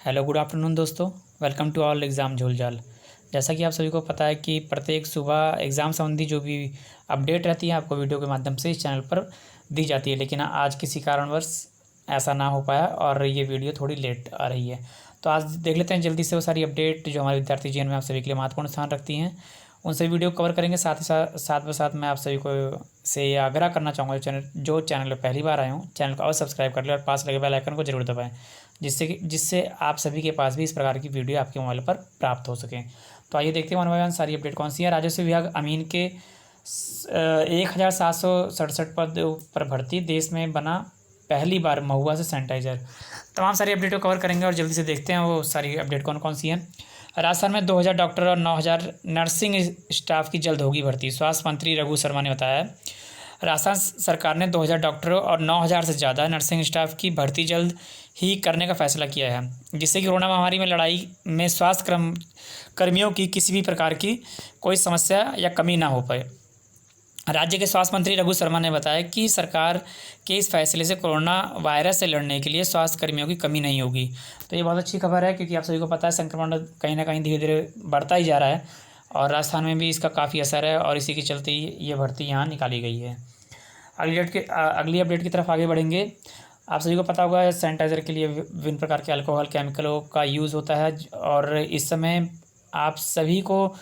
Hello good afternoon दोस्तों। Welcome to all exam Jholjhal. जैसा कि आप सभी को पता है कि प्रत्येक सुबह एग्ज़ाम संबंधी जो भी अपडेट रहती है आपको वीडियो के माध्यम से इस चैनल पर दी जाती है, लेकिन आज किसी कारणवश ऐसा ना हो पाया और ये वीडियो थोड़ी लेट आ रही है। तो आज देख लेते हैं जल्दी से वो सारी अपडेट जो हमारे विद्यार्थी जीवन में आप सभी के लिए महत्वपूर्ण स्थान रखती हैं, उन सभी वीडियो कवर करेंगे। साथ ही साथ मैं आप सभी को से ये आग्रह करना चाहूँगा, चैनल पर पहली बार आए हूँ चैनल को अवश्य सब्सक्राइब कर लें और पास लगे बेल आइकन को जरूर दबाएं, जिससे आप सभी के पास भी इस प्रकार की वीडियो आपके मोबाइल पर प्राप्त हो सकें। तो आइए देखते हैं वन बाय वन सारी अपडेट कौन सी है। राजस्व विभाग अमीन के 1767 पद पर भर्ती, देश में बना पहली बार महुआ से सैनिटाइजर। तमाम सारी अपडेट को कवर करेंगे और जल्दी से देखते हैं वो सारी अपडेट कौन कौन सी हैं। राजस्थान में 2000 डॉक्टर और 9000 नर्सिंग स्टाफ की जल्द होगी भर्ती, स्वास्थ्य मंत्री रघु शर्मा ने बताया है। राजस्थान सरकार ने 2000 डॉक्टरों और 9000 से ज़्यादा नर्सिंग स्टाफ की भर्ती जल्द ही करने का फैसला किया है, जिससे कि कोरोना महामारी में लड़ाई में स्वास्थ्य कर्मियों की किसी भी प्रकार की कोई समस्या या कमी ना हो पाए। राज्य के स्वास्थ्य मंत्री रघु शर्मा ने बताया कि सरकार के इस फैसले से कोरोना वायरस से लड़ने के लिए स्वास्थ्य कर्मियों की कमी नहीं होगी। तो ये बहुत अच्छी खबर है, क्योंकि आप सभी को पता है संक्रमण कहीं ना कहीं धीरे धीरे बढ़ता ही जा रहा है और राजस्थान में भी इसका काफ़ी असर है और इसी के चलते ये भर्ती यहाँ निकाली गई है। अगली अपडेट की तरफ आगे बढ़ेंगे। आप सभी को पता होगा सैनिटाइज़र के लिए विभिन्न प्रकार के अल्कोहल केमिकलों का यूज़ होता है और इस समय आप सभी को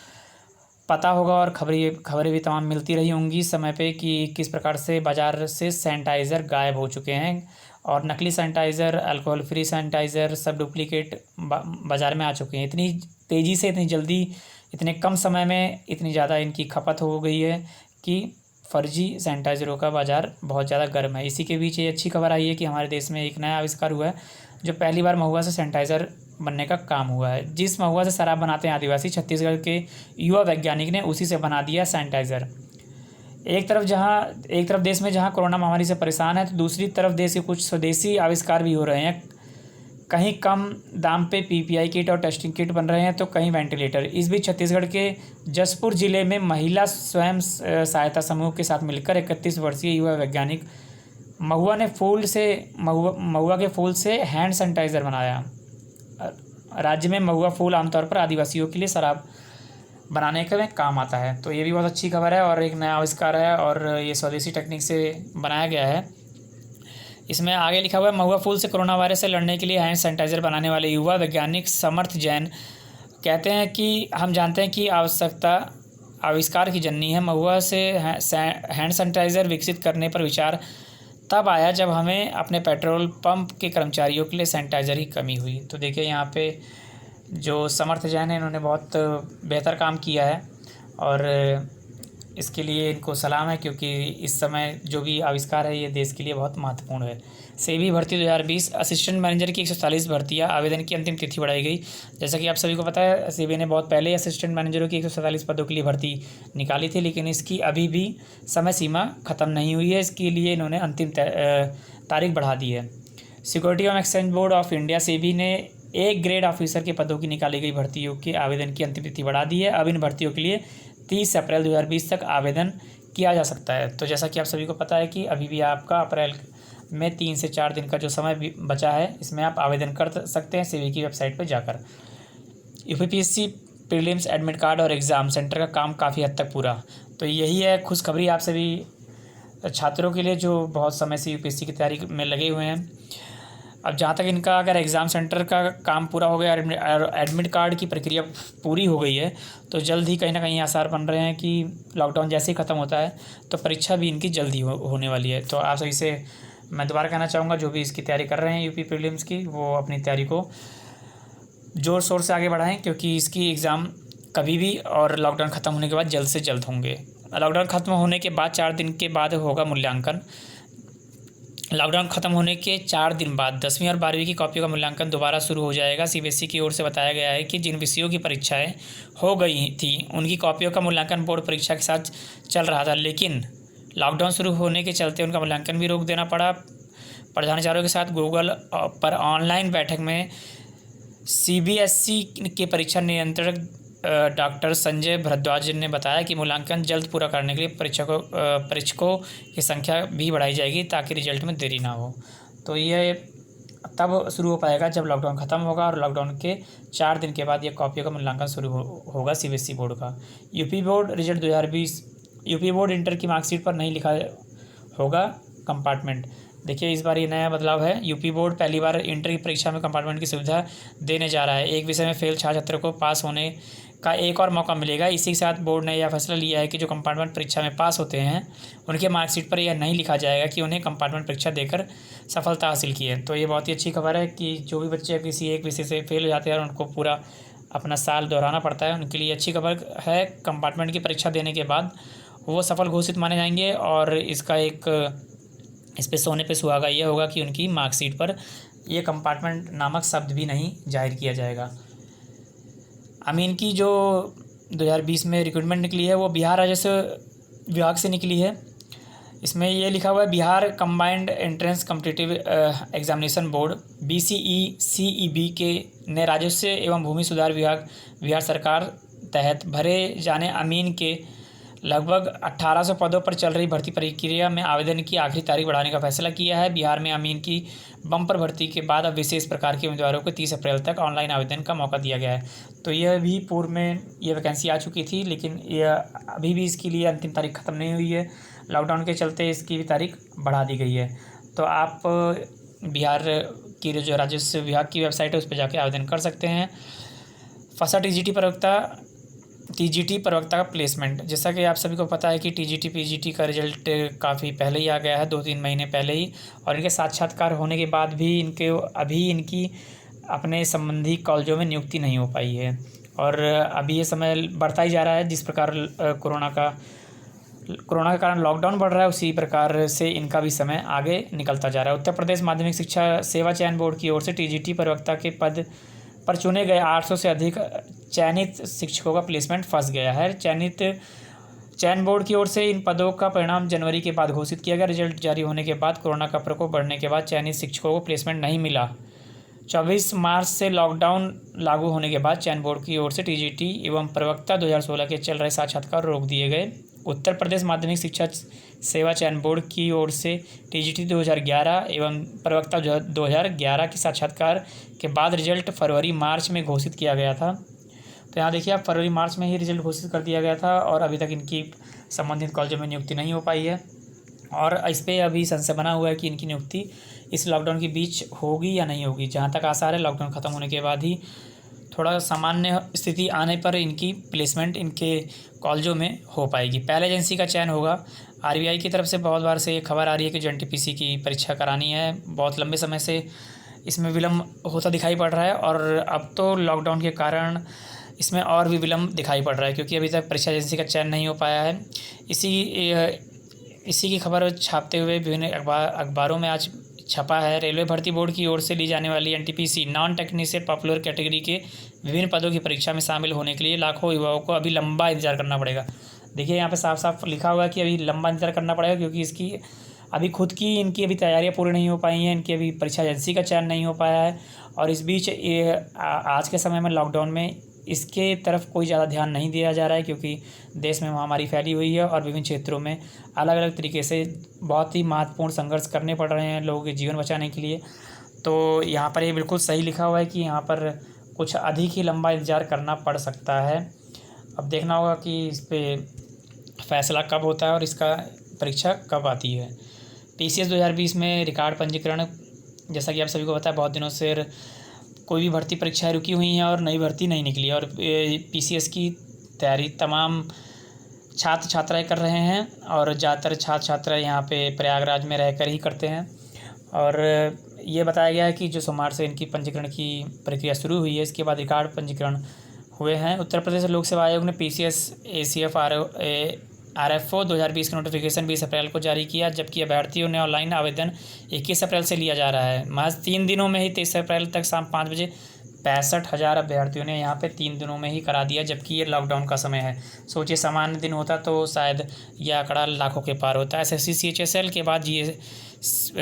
पता होगा और खबरें भी तमाम मिलती रही होंगी समय पे कि किस प्रकार से बाज़ार से सैनिटाइज़र गायब हो चुके हैं और नकली सैनिटाइज़र, अल्कोहल फ्री सैनिटाइज़र सब डुप्लीकेट बाज़ार में आ चुके हैं। इतनी तेज़ी से, इतनी जल्दी, इतने कम समय में इतनी ज़्यादा इनकी खपत हो गई है कि फर्जी सैनिटाइज़रों का बाज़ार बहुत ज़्यादा गर्म है। इसी के बीच ये अच्छी खबर आई है कि हमारे देश में एक नया आविष्कार हुआ है जो पहली बार महुआ से सैनिटाइज़र बनने का काम हुआ है। जिस महुआ से शराब बनाते हैं आदिवासी छत्तीसगढ़ के युवा वैज्ञानिक ने उसी से बना दिया सैनिटाइज़र। एक तरफ देश में जहाँ कोरोना महामारी से परेशान है, तो दूसरी तरफ देश के कुछ स्वदेशी आविष्कार भी हो रहे हैं। कहीं कम दाम पे पीपीआई किट और टेस्टिंग किट बन रहे हैं, तो कहीं वेंटिलेटर। इस बीच छत्तीसगढ़ के जसपुर जिले में महिला स्वयं सहायता समूह के साथ मिलकर 31 वर्षीय युवा वैज्ञानिक महुआ के फूल से हैंड सैनिटाइज़र बनाया। राज्य में महुआ फूल आमतौर पर आदिवासियों के लिए शराब बनाने के में काम आता है। तो ये भी बहुत अच्छी खबर है और एक नया आविष्कार है और ये स्वदेशी टेक्निक से बनाया गया है। इसमें आगे लिखा हुआ है, महुआ फूल से कोरोना वायरस से लड़ने के लिए हैंड सैनिटाइज़र बनाने वाले युवा वैज्ञानिक समर्थ जैन कहते हैं कि हम जानते हैं कि आवश्यकता आविष्कार की जननी है। महुआ से हैंड सैनिटाइज़र विकसित करने पर विचार तब आया जब हमें अपने पेट्रोल पंप के कर्मचारियों के लिए सैनिटाइज़र की कमी हुई। तो देखिए यहाँ पे जो समर्थ जैन है इन्होंने बहुत बेहतर काम किया है और इसके लिए इनको सलाम है, क्योंकि इस समय जो भी आविष्कार है ये देश के लिए बहुत महत्वपूर्ण है। सेबी भर्ती 2020 असिस्टेंट मैनेजर की 140 भर्तियां, आवेदन की अंतिम तिथि बढ़ाई गई। जैसा कि आप सभी को पता है सेबी ने बहुत पहले असिस्टेंट मैनेजरों की 147 पदों के लिए भर्ती निकाली थी, लेकिन इसकी अभी भी समय सीमा ख़त्म नहीं हुई है। इसके लिए इन्होंने अंतिम तारीख बढ़ा दी है। Security and exchange board of India SEBI ने एक ग्रेड ऑफिसर के पदों की निकाली गई भर्तियों के आवेदन की अंतिम तिथि बढ़ा दी है। अब इन भर्तियों के लिए 30 अप्रैल 2020 तक आवेदन किया जा सकता है। तो जैसा कि आप सभी को पता है कि अभी भी आपका अप्रैल में 3 से 4 दिन का जो समय बचा है, इसमें आप आवेदन कर सकते हैं सेबी की वेबसाइट पर जाकर। यूपीपीएससी प्रीलिम्स एडमिट कार्ड और एग्ज़ाम सेंटर का काम काफ़ी हद तक पूरा। तो यही है खुशखबरी आप सभी छात्रों के लिए जो बहुत समय से यूपीएससी की तैयारी में लगे हुए हैं। अब जहाँ तक इनका अगर एग्ज़ाम सेंटर का काम पूरा हो गया और एडमिट कार्ड की प्रक्रिया पूरी हो गई है, तो जल्द ही कहीं ना कहीं आसार बन रहे हैं कि लॉकडाउन जैसे ही ख़त्म होता है तो परीक्षा भी इनकी जल्द ही होने वाली है। तो आप सभी से मैं दोबारा कहना चाहूँगा, जो भी इसकी तैयारी कर रहे हैं यूपी प्रीलिम्स की, वो अपनी तैयारी को ज़ोर शोर से आगे बढ़ाएँ, क्योंकि इसकी एग्ज़ाम कभी भी और लॉकडाउन ख़त्म होने के बाद जल्द से जल्द होंगे। लॉकडाउन ख़त्म होने के बाद 4 दिन के बाद होगा मूल्यांकन। लॉकडाउन खत्म होने के 4 दिन बाद 10वीं और 12वीं की कॉपियों का मूल्यांकन दोबारा शुरू हो जाएगा। सीबीएसई की ओर से बताया गया है कि जिन विषयों की परीक्षाएं हो गई थी उनकी कॉपियों का मूल्यांकन बोर्ड परीक्षा के साथ चल रहा था, लेकिन लॉकडाउन शुरू होने के चलते उनका मूल्यांकन भी रोक देना पड़ा। प्रधानाचार्यों के साथ गूगल पर ऑनलाइन बैठक में सीबीएसई के परीक्षा नियंत्रक डॉक्टर संजय भारद्वाज ने बताया कि मूल्यांकन जल्द पूरा करने के लिए परीक्षकों की संख्या भी बढ़ाई जाएगी ताकि रिजल्ट में देरी ना हो। तो ये तब शुरू हो पाएगा जब लॉकडाउन ख़त्म होगा और लॉकडाउन के 4 दिन के बाद ये कॉपियों का मूल्यांकन शुरू होगा सीबीएसई बोर्ड का। UP board result 2020। UP board inter की मार्कशीट पर नहीं लिखा होगा कंपार्टमेंट। देखिए इस बार ये नया बदलाव है। यूपी बोर्ड पहली बार इंटर की परीक्षा में कंपार्टमेंट की सुविधा देने जा रहा है। एक विषय में फेल छात्र को पास होने का एक और मौका मिलेगा। इसी के साथ बोर्ड ने यह फैसला लिया है कि जो कंपार्टमेंट परीक्षा में पास होते हैं उनके मार्कशीट पर यह नहीं लिखा जाएगा कि उन्हें कंपार्टमेंट परीक्षा देकर सफलता हासिल की है। तो ये बहुत ही अच्छी खबर है कि जो भी बच्चे किसी एक विषय से फेल हो जाते हैं और उनको पूरा अपना साल दोहराना पड़ता है, उनके लिए अच्छी खबर है। कंपार्टमेंट की परीक्षा देने के बाद वो सफल घोषित माने जाएंगे और इसका एक इस पे सोने पे सुहागा ये होगा कि उनकी मार्कशीट पर ये कंपार्टमेंट नामक शब्द भी नहीं जाहिर किया जाएगा। अमीन की जो 2020 में रिक्रूटमेंट निकली है वो बिहार राजस्व विभाग से निकली है। इसमें ये लिखा हुआ है Bihar combined entrance competitive examination board BCECEB के ने राजस्व एवं भूमि सुधार विभाग बिहार सरकार तहत भरे जाने अमीन के लगभग 1800 पदों पर चल रही भर्ती प्रक्रिया में आवेदन की आखिरी तारीख बढ़ाने का फैसला किया है। बिहार में अमीन की बम्पर भर्ती के बाद अब विशेष प्रकार के उम्मीदवारों को 30 अप्रैल तक ऑनलाइन आवेदन का मौका दिया गया है। तो यह भी पूर्व में ये वैकेंसी आ चुकी थी, लेकिन यह अभी भी इसके लिए अंतिम तारीख ख़त्म नहीं हुई है। लॉकडाउन के चलते इसकी भी तारीख बढ़ा दी गई है। तो आप बिहार की जो राजस्व विभाग की वेबसाइट है उस पर जाके आवेदन कर सकते हैं। फसा TGT प्रवक्ता का प्लेसमेंट। जैसा कि आप सभी को पता है कि TGT PGT का रिजल्ट काफ़ी पहले ही आ गया है, 2-3 महीने पहले ही, और इनके साक्षात्कार होने के बाद भी इनकी अपने संबंधी कॉलेजों में नियुक्ति नहीं हो पाई है। और अभी ये समय बढ़ता ही जा रहा है। जिस प्रकार कोरोना के कारण लॉकडाउन बढ़ रहा है, उसी प्रकार से इनका भी समय आगे निकलता जा रहा है। उत्तर प्रदेश माध्यमिक शिक्षा सेवा चयन बोर्ड की ओर से TGT प्रवक्ता के पद पर चुने गए 800 से अधिक चयनित शिक्षकों का प्लेसमेंट फंस गया है। चयन बोर्ड की ओर से इन पदों का परिणाम जनवरी के बाद घोषित किया गया। रिजल्ट जारी होने के बाद कोरोना का प्रकोप बढ़ने के बाद चयनित शिक्षकों को प्लेसमेंट नहीं मिला। 24 मार्च से लॉकडाउन लागू होने के बाद चयन बोर्ड की ओर से TGT एवं प्रवक्ता 2016 के चल रहे साक्षात्कार रोक दिए गए। उत्तर प्रदेश माध्यमिक शिक्षा सेवा चयन बोर्ड की ओर से TGT 2011 एवं प्रवक्ता 2011 के साक्षात्कार के बाद रिजल्ट फरवरी-मार्च में घोषित किया गया था। तो यहाँ देखिए आप फरवरी-मार्च में ही रिजल्ट घोषित कर दिया गया था और अभी तक इनकी संबंधित कॉलेजों में नियुक्ति नहीं हो पाई है। और इस पर अभी संशय बना हुआ है कि इनकी नियुक्ति इस लॉकडाउन के बीच होगी या नहीं होगी। जहाँ तक आसार है लॉकडाउन ख़त्म होने के बाद ही थोड़ा सामान्य स्थिति आने पर इनकी प्लेसमेंट इनके कॉलेजों में हो पाएगी। पहले एजेंसी का चयन होगा। RBI की तरफ से बहुत बार से ये खबर आ रही है कि जो NTPC की परीक्षा करानी है, बहुत लंबे समय से इसमें विलम्ब होता दिखाई पड़ रहा है और अब तो लॉकडाउन के कारण इसमें और भी विलम्ब दिखाई पड़ रहा है, क्योंकि अभी तक परीक्षा एजेंसी का चयन नहीं हो पाया है। इसी की खबर छापते हुए विभिन्न अखबारों में आज छपा है। रेलवे भर्ती बोर्ड की ओर से ली जाने वाली NTPC non technical popular category के विभिन्न पदों की परीक्षा में शामिल होने के लिए लाखों युवाओं को अभी लंबा इंतजार करना पड़ेगा। देखिए यहाँ पे साफ साफ लिखा हुआ है कि अभी लंबा इंतजार करना पड़ेगा, क्योंकि इसकी अभी खुद की इनकी अभी तैयारियां पूरी नहीं हो पाई हैं। इनकी अभी परीक्षा एजेंसी का चयन नहीं हो पाया है और इस बीच ये आज के समय में लॉकडाउन में इसके तरफ कोई ज़्यादा ध्यान नहीं दिया जा रहा है, क्योंकि देश में महामारी फैली हुई है और विभिन्न क्षेत्रों में अलग अलग तरीके से बहुत ही महत्वपूर्ण संघर्ष करने पड़ रहे हैं लोगों के जीवन बचाने के लिए। तो यहाँ पर ये बिल्कुल सही लिखा हुआ है कि यहाँ पर कुछ अधिक ही लंबा इंतज़ार करना पड़ सकता है। अब देखना होगा कि इस पर फैसला कब होता है और इसका परीक्षा कब आती है। PCS 2020 में रिकॉर्ड पंजीकरण, जैसा कि आप सभी को पता है, बहुत दिनों से कोई भी भर्ती परीक्षाएं रुकी हुई हैं और नई भर्ती नहीं निकली और PCS की तैयारी तमाम छात्र छात्राएं कर रहे हैं और ज़्यादातर छात्र छात्राएं यहाँ पे प्रयागराज में रहकर ही करते हैं। और ये बताया गया है कि जो सोमवार से इनकी पंजीकरण की प्रक्रिया शुरू हुई है, इसके बाद रिकॉर्ड पंजीकरण हुए हैं। उत्तर प्रदेश लोक सेवा आयोग ने PCS ACF RFO 2020 का नोटिफिकेशन 20 अप्रैल को जारी किया, जबकि अभ्यर्थियों ने ऑनलाइन आवेदन 21 अप्रैल से लिया जा रहा है। महज 3 दिनों में ही 23 अप्रैल तक शाम 5 बजे 65,000 अभ्यर्थियों ने यहाँ पे 3 दिनों में ही करा दिया, जबकि ये लॉकडाउन का समय है। सोचिए सामान्य दिन होता तो शायद यह आंकड़ा लाखों के पार होता है। SSC CHSL के बाद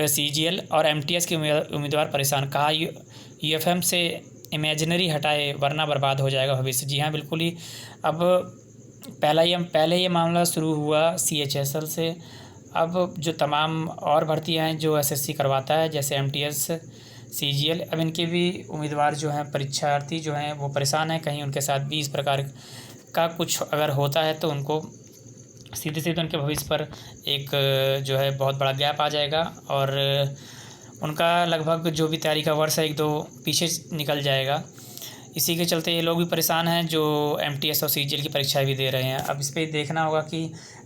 CGL और MTS के उम्मीदवार परेशान। कहा UFM से इमेजिनरी हटाए वरना बर्बाद हो जाएगा भविष्य। जी हाँ, बिल्कुल ही। अब पहले ये मामला शुरू हुआ CHSL से। अब जो तमाम और भर्तियाँ हैं जो SSC करवाता है, जैसे MTS CGL। अब इनके भी उम्मीदवार जो हैं, परीक्षार्थी जो हैं, वो परेशान हैं, कहीं उनके साथ भी इस प्रकार का कुछ अगर होता है तो उनको सीधे सीधे उनके भविष्य पर एक जो है बहुत बड़ा गैप आ जाएगा और उनका लगभग जो भी तैयारी का वर्ष है 1-2 पीछे निकल जाएगा। इसी के चलते ये लोग भी परेशान हैं जो MTS और CGL की परीक्षाएं भी दे रहे हैं। अब इस पर देखना होगा कि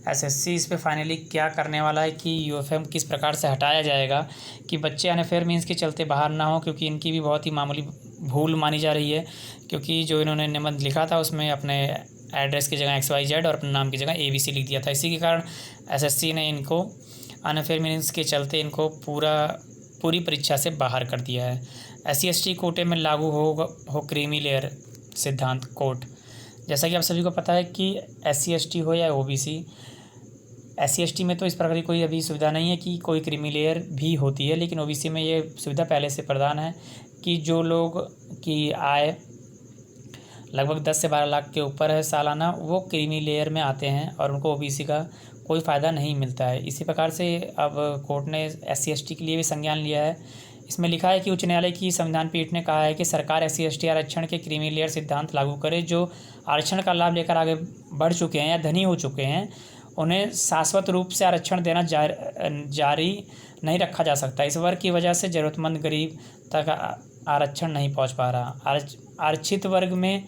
SSC इस पे फाइनली क्या करने वाला है, कि UFM किस प्रकार से हटाया जाएगा कि बच्चे अनफेयर मीन्स के चलते बाहर ना हो, क्योंकि इनकी भी बहुत ही मामूली भूल मानी जा रही है। क्योंकि जो इन्होंने निबंध लिखा था उसमें अपने एड्रेस की जगह XYZ और अपने नाम की जगह ABC लिख दिया था। इसी के कारण SSC ने इनको अनफेयर मीन्स के चलते इनको पूरी परीक्षा से बाहर कर दिया है। SC/ST कोटे में लागू हो क्रीमी लेयर सिद्धांत कोट। जैसा कि आप सभी को पता है कि SC/ST हो या OBC, SC/ST में तो इस प्रकार की कोई अभी सुविधा नहीं है कि कोई क्रीमी लेयर भी होती है, लेकिन OBC में ये सुविधा पहले से प्रदान है कि जो लोग की आय लगभग 10 से 12 लाख के ऊपर है सालाना, वो क्रीमी लेयर में आते हैं और उनको OBC का कोई फ़ायदा नहीं मिलता है। इसी प्रकार से अब कोर्ट ने SC/ST के लिए भी संज्ञान लिया है। इसमें लिखा है कि उच्च न्यायालय की संविधान पीठ ने कहा है कि सरकार SC/ST आरक्षण के क्रीमी लेयर सिद्धांत लागू करे। जो आरक्षण का लाभ लेकर आगे बढ़ चुके हैं या धनी हो चुके हैं, उन्हें शाश्वत रूप से आरक्षण देना जारी नहीं रखा जा सकता। इस वर्ग की वजह से ज़रूरतमंद गरीब तक आरक्षण नहीं पहुंच पा रहा। आरक्षित वर्ग में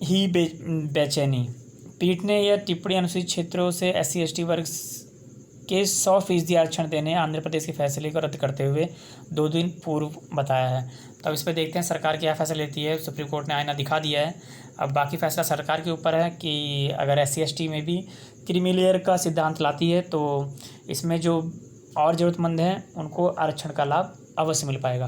ही बेचैनी। पीठ ने यह टिप्पणी अनुसूचित क्षेत्रों से SC/ST वर्ग के 100% आरक्षण देने आंध्र प्रदेश के फैसले को रद्द करते हुए 2 दिन पूर्व बताया है। तो अब इस पर देखते हैं सरकार क्या फैसला लेती है। सुप्रीम कोर्ट ने आईना दिखा दिया है, अब बाकी फैसला सरकार के ऊपर है कि अगर SC/ST में भी क्रीमी लेयर का सिद्धांत लाती है तो इसमें जो और ज़रूरतमंद हैं उनको आरक्षण का लाभ अवश्य मिल पाएगा।